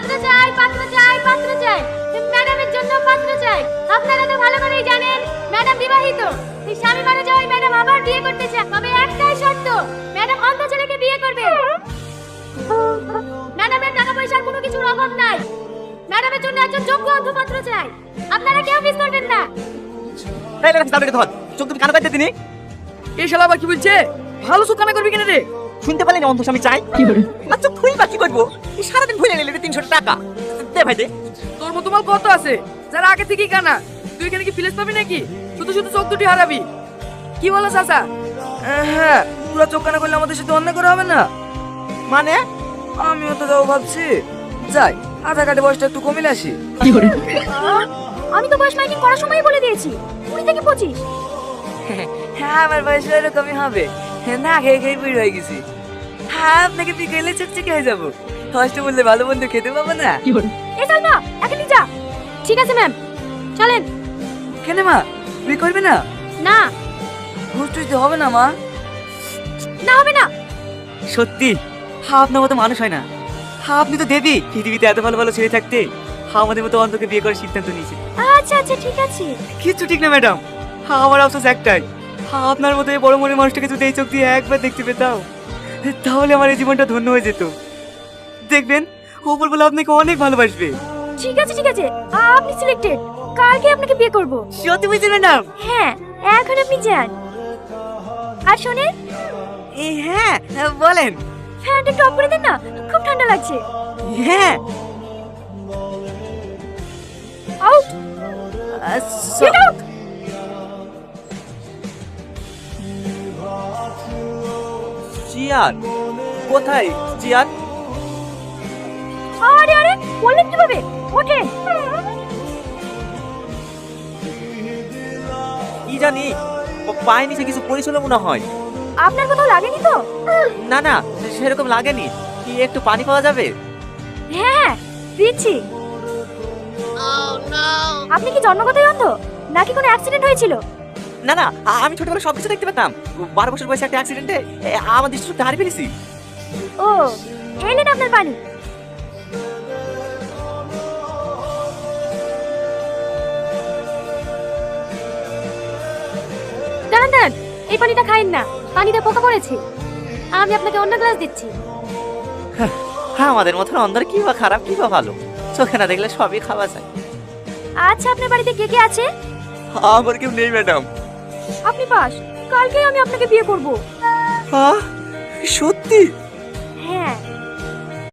পাত্র চাই, পাত্র চাই, পাত্র চাই। ম্যাডামের জন্য পাত্র চাই। আপনারা তো ভালো করেই জানেন ম্যাডাম বিবাহিত। এই স্বামী মারা যাওয়ায় ম্যাডাম আবার বিয়ে করতে চায়। তবে একটাই শর্ত, ম্যাডাম অন্ধ ছেলেকে বিয়ে করবে। ম্যাডামের টাকা পয়সার কোনো কিছুর অভাব নাই। ম্যাডামের জন্য একজন যোগ্য অন্ধ পাত্র চাই। আপনারা কেউ মিস করবেন না। এই লেখা দাও রেখে ধর। চোখ তুমি কানে পাইতে দিনি। এই শালা আবার কি বলছে? ভালো চোখ কানা করবি কেন রে? শুনতে পারলি না অন্ধ স্বামী চাই? আচ্ছা তুই বা কি করবো? এই সারাদিন ভুলে নিলি 300 টাকা। দে ভাই দে। তোর মতো মাল কত আছে যারা আগে থেকেই কানা? তুই এখানে কি ফিলেস পাবি নাকি? শুধু শুধু চোখ দুটি হারাবি। কি বলো চাচা? হ্যাঁ, পুরো চোখ কানা করলে আমাদের সাথে অন্যায় করা হবে না? মানে আমিও তো যাও ভাবছি। যাই, আধার কার্ডে বয়সটা একটু কমিলে আসি। আমি তো বয়স মাইকিং করার সময় বলে দিয়েছি 20 থেকে 25। হ্যাঁ, আমার বয়স এরকমই হবে। না খেয়ে খেয়ে বুড়ি হয়ে গেছি। হ্যাঁ, আপনাকে বিকেলে চকচকে হয়ে যাবো। কষ্ট বললে ভালো বন্ধু খেতে পাবো না। এই সালমা, এখনই যা। ঠিক আছে ম্যাম, চলেন। কেন মা, বিয়ে করবে না? না, ঘুষ টুস হবে না মা? না হবে না। সত্যি আপনার মতো মানুষ হয় না। আপনি তো দেবী। পৃথিবীতে এত ভালো ভালো ছেলে থাকতে আমাদের মতো অন্ধকে বিয়ে করার সিদ্ধান্ত নিয়েছে। আচ্ছা আচ্ছা, ঠিক আছে। কিচ্ছু ঠিক না ম্যাডাম। আমার আফসোস একটাই, আপনার মতো এই বড় মনের মানুষটাকে যদি এই চোখ দিয়ে একবার দেখতে পেতাম তাহলে আমার এই জীবনটা ধন্য হয়ে যেত। দেখবেন ওপর বলে আপনাকে অনেক ভালোবাসবে। ঠিক আছে ঠিক আছে, আপনি সিলেক্টেড। কালকে আপনাকে বিয়ে করব। সত্যি বলছি ম্যাডাম? হ্যাঁ, এখন আপনি যান। আর শোনেন, হ্যাঁ বলেন। ফ্যানটা একটু অফ করে দেন না, খুব ঠান্ডা লাগছে। হ্যাঁ আউট, গেট আউট। চেয়ার কোথায়? চেয়ার আরে আরে, বললেন কিভাবে? ওঠেন। কি জানি পায়ে নিচে কিছু পড়েছিল মনে হয়। আপনার কোথাও লাগেনি তো? না না, সেরকম লাগেনি। কি একটু পানি পাওয়া যাবে? হ্যাঁ, দিচ্ছি। আপনি কি জন্মগতই অন্ধ নাকি কোনো অ্যাক্সিডেন্ট হয়েছিল? না না, আমি ছোটবেলায় সবকিছু দেখতে পেতাম। 12 বছর বয়সে একটা অ্যাক্সিডেন্টে আমার দৃষ্টিশক্তি হারিয়ে ফেলেছি। ও, এলেন আপনার পানি। দাঁড়ান দাঁড়ান, এই পানিটা খাইন না, পানিতে পোকা পড়েছে। আমি আপনাকে অন্য গ্লাস দিচ্ছি। হ্যাঁ, আমাদের মতন অন্ধের কি বা খারাপ কি বা ভালো, চোখে না দেখলে সবই খাওয়া যায়। আচ্ছা, আপনার বাড়িতে কে কে আছে? আমার কেউ নেই ম্যাডাম। আপনি পাস, কালকেই আমি আপনাকে বিয়ে করব। সত্যি? হ্যাঁ।